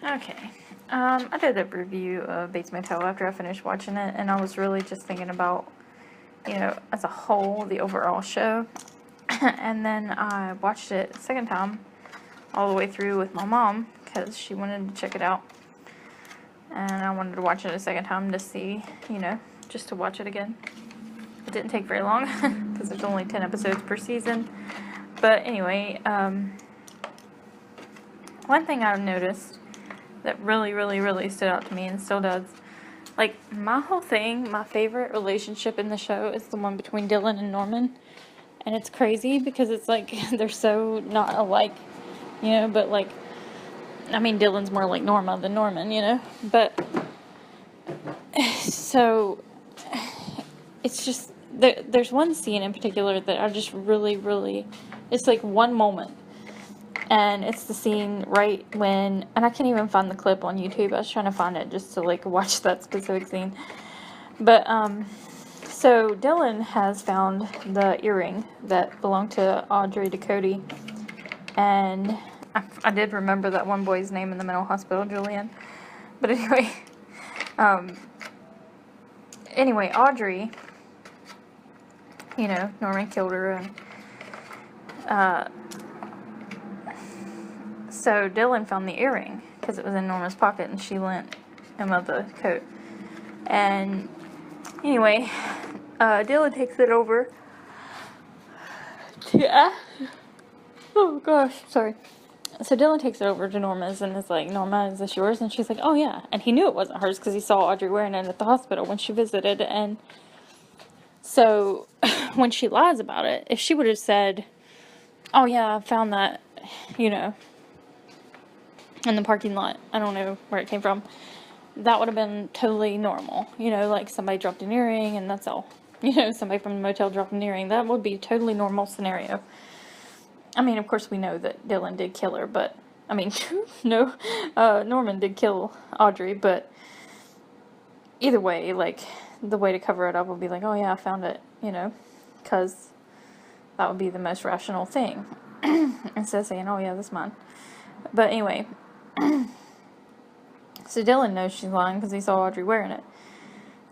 Okay. I did a review of Bates Motel after I finished watching it, and I was really just thinking about, as a whole, the overall show. And then I watched it a second time, all the way through with my mom, because she wanted to check it out. And I wanted to watch it a second time to see, just to watch it again. It didn't take very long, because there's only 10 episodes per season. But anyway, one thing I've noticed that really, really, really stood out to me, and still does, like, my favorite relationship in the show is the one between Dillon and Norman. And it's crazy because it's like, they're so not alike, but like, I mean, Dillon's more like Norma than Norman, but, so, it's just, there's one scene in particular that I just really, really, it's like one moment. And it's the scene right when, and I can't even find the clip on YouTube. I was trying to find it just to, like, watch that specific scene. But, so Dillon has found the earring that belonged to Audrey Ducote. And I did remember that one boy's name in the mental hospital, Julian. But anyway, Audrey, Norman killed her, and, so Dillon found the earring, because it was in Norma's pocket, and she lent him of the coat. And, anyway, Dillon takes it over to, oh gosh, sorry. So Dillon takes it over to Norma's, and is like, Norma, is this yours? And she's like, oh yeah. And he knew it wasn't hers, because he saw Audrey wearing it at the hospital when she visited. And so, when she lies about it, if she would have said, oh yeah, I found that, in the parking lot, I don't know where it came from, that would have been totally normal. Like somebody dropped an earring and that's all. Somebody from the motel dropped an earring. That would be a totally normal scenario. I mean, of course we know that Dillon did kill her, but, I mean, no, Norman did kill Audrey, but either way, like, the way to cover it up would be like, oh yeah, I found it, because that would be the most rational thing. Instead of saying, oh yeah, that's mine. But anyway, so Dillon knows she's lying because he saw Audrey wearing it.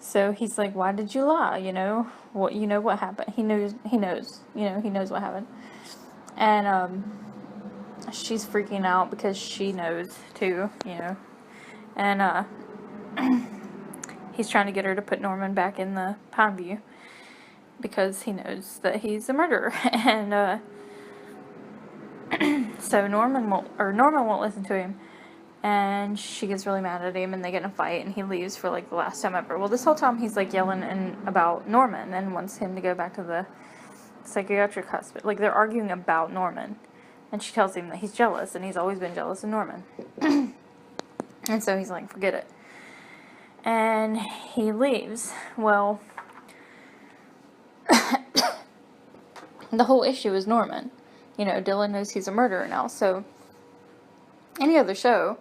So he's like, why did you lie? What happened. He knows what happened. And, she's freaking out because she knows too, And, he's trying to get her to put Norman back in the Pineview because he knows that he's a murderer. And, so Norman won't listen to him, and she gets really mad at him, and they get in a fight, and he leaves for, like, the last time ever. Well, this whole time he's, like, yelling about Norman and wants him to go back to the psychiatric hospital. Like, they're arguing about Norman, and she tells him that he's jealous, and he's always been jealous of Norman. And so he's like, forget it. And he leaves. Well, the whole issue is Norman. Dillon knows he's a murderer now, so any other show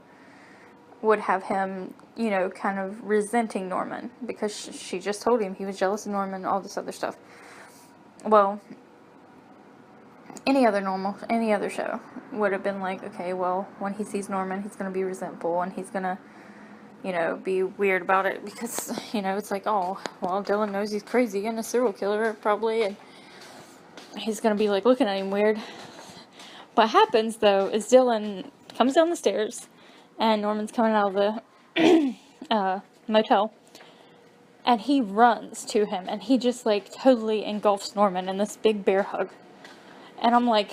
would have him, kind of resenting Norman, because she just told him he was jealous of Norman, all this other stuff. Well, any other show would have been like, okay, well, when he sees Norman, he's going to be resentful, and he's going to, be weird about it, because, it's like, oh, well, Dillon knows he's crazy and a serial killer, probably, and he's going to be, like, looking at him weird. What happens, though, is Dillon comes down the stairs, and Norman's coming out of the motel, and he runs to him, and he just, like, totally engulfs Norman in this big bear hug. And I'm like,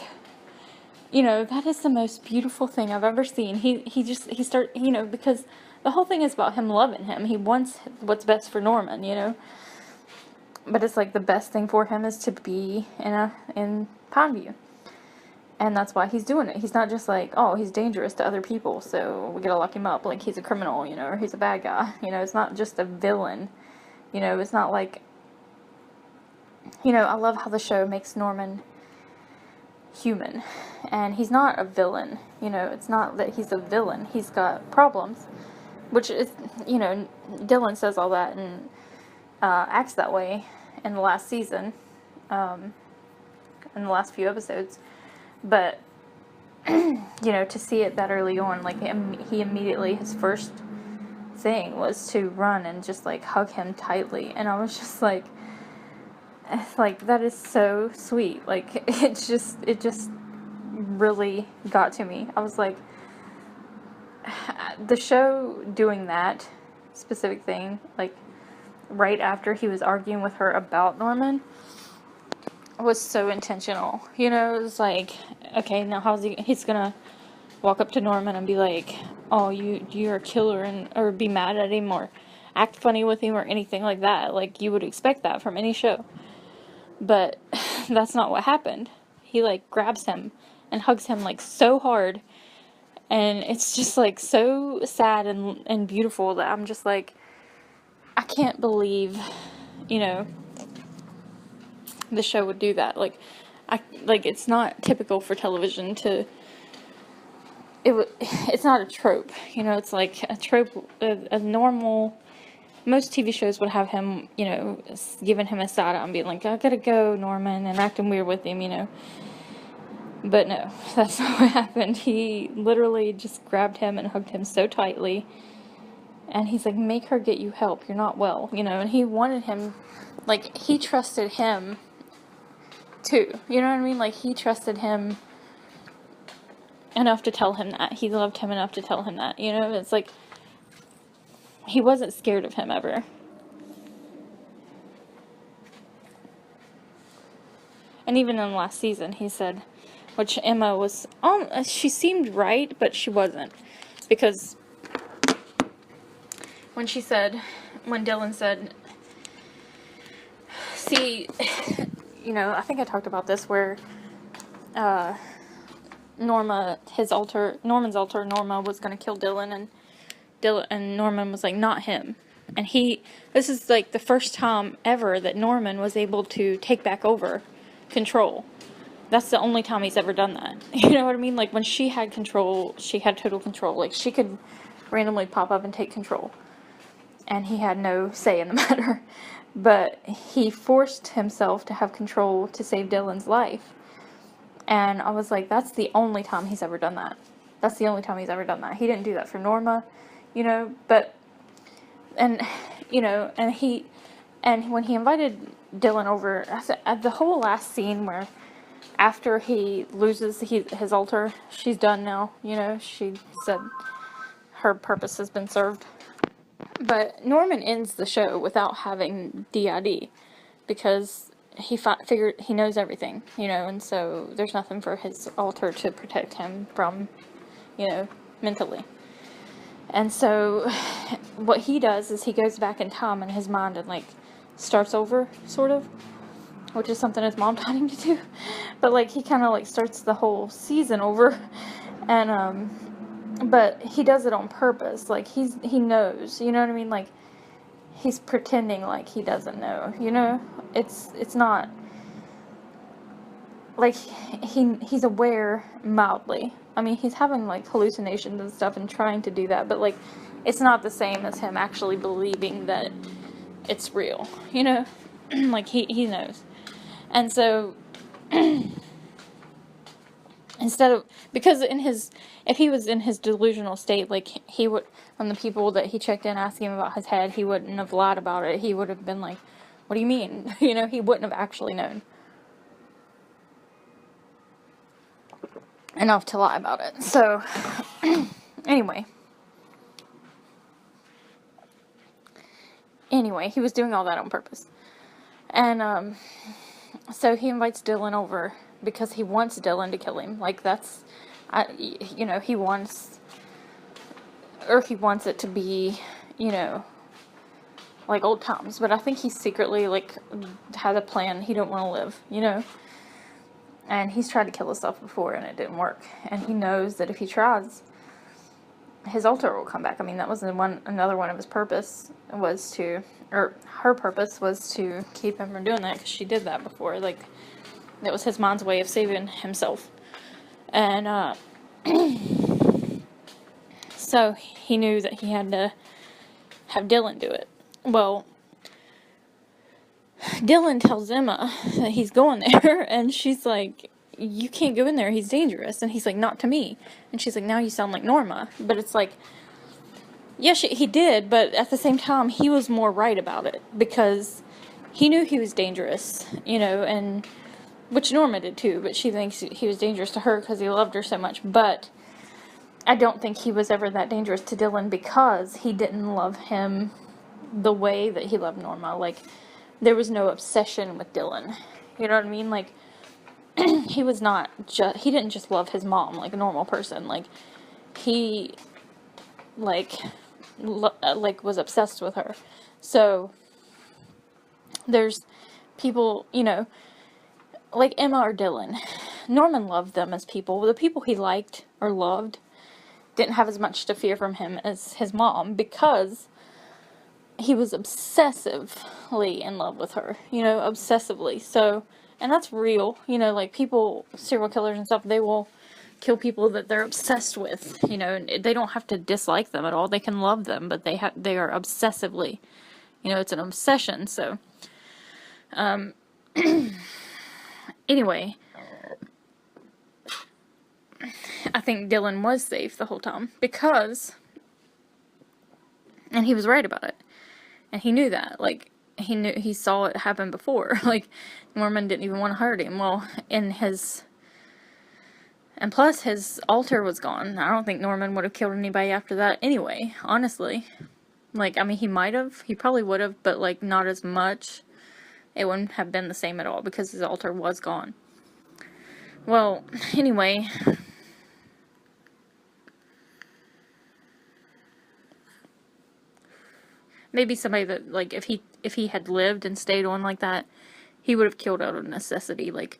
that is the most beautiful thing I've ever seen. He starts, because the whole thing is about him loving him. He wants what's best for Norman, But it's like the best thing for him is to be in Pineview. And that's why he's doing it. He's not just like, oh, he's dangerous to other people, so we gotta lock him up, like he's a criminal, or he's a bad guy. It's not just a villain. It's not like, I love how the show makes Norman human. And he's not a villain. It's not that he's a villain. He's got problems. Which is, Dillon says all that and acts that way in the last season. In the last few episodes. But to see it that early on, like, he immediately, his first thing was to run and just, like, hug him tightly. And I was just like, that is so sweet. Like, it just really got to me. I was like, the show doing that specific thing, like, right after he was arguing with her about Norman, was so intentional. It was like, okay, now how's he's gonna walk up to Norman and be like, oh, you're a killer, or be mad at him, or act funny with him, or anything like that. Like, you would expect that from any show. But that's not what happened. He, like, grabs him and hugs him, like, so hard. And it's just, like, so sad and beautiful that I'm just like, I can't believe, the show would do that. Like, it's not typical for television to, it's not a trope, it's like a trope, a normal, most TV shows would have him, giving him a side eye and being like, I gotta go, Norman, and acting weird with him, But no, that's not what happened. He literally just grabbed him and hugged him so tightly. And he's like, make her get you help. You're not well, And he wanted him, like, he trusted him too. You know what I mean? Like, he trusted him enough to tell him that. He loved him enough to tell him that. It's like, he wasn't scared of him ever. And even in the last season, he said, which Emma was, she seemed right, but she wasn't. Because when Dillon said, see, I think I talked about this, where Norman's altar, Norma was going to kill Dillon, and Norman was like, not him. And this is like the first time ever that Norman was able to take back over control. That's the only time he's ever done that. You know what I mean? Like, when she had control, she had total control. Like, she could randomly pop up and take control. And he had no say in the matter. But he forced himself to have control to save Dillon's life. And I was like, that's the only time he's ever done that. That's the only time he's ever done that. He didn't do that for Norma, but, and when he invited Dillon over, the whole last scene where, after he loses his altar, she's done now, she said her purpose has been served. But Norman ends the show without having DID, because he figured he knows everything, and so there's nothing for his altar to protect him from, mentally. And so what he does is he goes back in time in his mind and, like, starts over, sort of, which is something his mom taught him to do. But, like, he kind of, like, starts the whole season over, and, but he does it on purpose. Like, he knows, you know what I mean? Like, he's pretending like he doesn't know, It's not, like, he's aware mildly. I mean, he's having, like, hallucinations and stuff and trying to do that, but, like, it's not the same as him actually believing that it's real, Like, he knows. And so, because if he was in his delusional state, like, he would, when the people that he checked in asking him about his head, he wouldn't have lied about it. He would have been like, what do you mean? He wouldn't have actually known enough to lie about it. So, anyway, he was doing all that on purpose. And, so he invites Dillon over because he wants Dillon to kill him. Like, he wants it to be, like old times. But I think he secretly, like, had a plan. He don't want to live, And he's tried to kill himself before and it didn't work. And he knows that if he tries, his altar will come back. I mean, that was another one of his purpose her purpose was to keep him from doing that, because she did that before. Like, that was his mind's way of saving himself. And, so he knew that he had to have Dillon do it. Well, Dillon tells Emma that he's going there, and she's like, you can't go in there, he's dangerous. And he's like, not to me. And she's like, now you sound like Norma. But it's like, yes, he did, but at the same time, he was more right about it, because he knew he was dangerous, and which Norma did too, but she thinks he was dangerous to her because he loved her so much. But I don't think he was ever that dangerous to Dillon, because he didn't love him the way that he loved Norma. Like, there was no obsession with Dillon. You know what I mean? Like, he was not just, he didn't just love his mom like a normal person. Like, he, was obsessed with her. So, there's people, like Emma or Dillon. Norman loved them as people. The people he liked or loved didn't have as much to fear from him as his mom, because he was obsessively in love with her, obsessively. So, and that's real, like people, serial killers and stuff, they will kill people that they're obsessed with, and they don't have to dislike them at all. They can love them, but they are obsessively, it's an obsession. So, anyway, I think Dillon was safe the whole time, because, and he was right about it, and he knew that, like, he saw it happen before. Like, Norman didn't even want to hurt him. Well, and plus his altar was gone. I don't think Norman would have killed anybody after that anyway, honestly. Like, I mean, he probably would have, but like not as much. It wouldn't have been the same at all, because his altar was gone. Well, anyway, maybe somebody that, like, if he had lived and stayed on like that, he would have killed out of necessity. Like,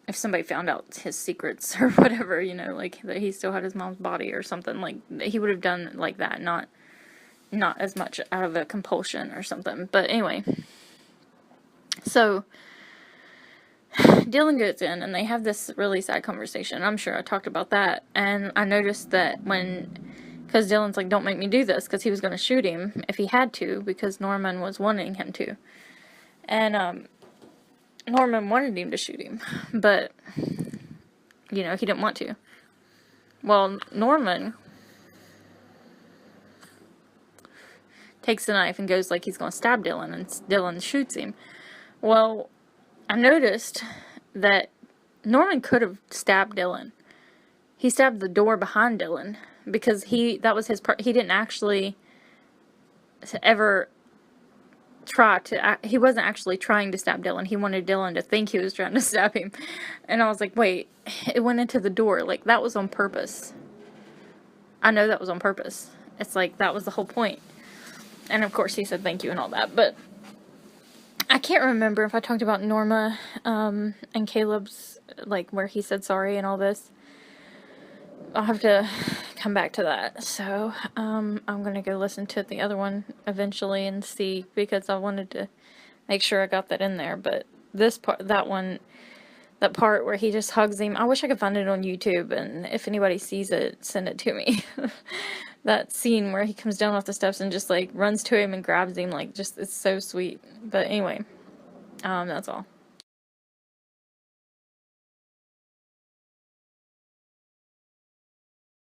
if somebody found out his secrets or whatever, like that he still had his mom's body or something, like, he would have done like that, not as much out of a compulsion or something. But anyway, so Dillon goes in and they have this really sad conversation. I'm sure I talked about that, and I noticed that because Dillon's like, don't make me do this, because he was going to shoot him if he had to, because Norman was wanting him to. And, Norman wanted him to shoot him, but, he didn't want to. Well, Norman takes the knife and goes like he's going to stab Dillon, and Dillon shoots him. Well, I noticed that Norman could have stabbed Dillon. He stabbed the door behind Dillon, because that was his part. He didn't actually ever he wasn't actually trying to stab Dillon. He wanted Dillon to think he was trying to stab him. And I was like, wait, it went into the door. Like, that was on purpose. I know that was on purpose. It's like, that was the whole point. And of course he said thank you and all that, but I can't remember if I talked about Norma, and Caleb's, like, where he said sorry and all this. I'll have to come back to that. So, I'm going to go listen to the other one eventually and see, because I wanted to make sure I got that in there. But this part, that part where he just hugs him, I wish I could find it on YouTube, and if anybody sees it, send it to me. That scene where he comes down off the steps and just, like, runs to him and grabs him, like, just, it's so sweet. But anyway, that's all.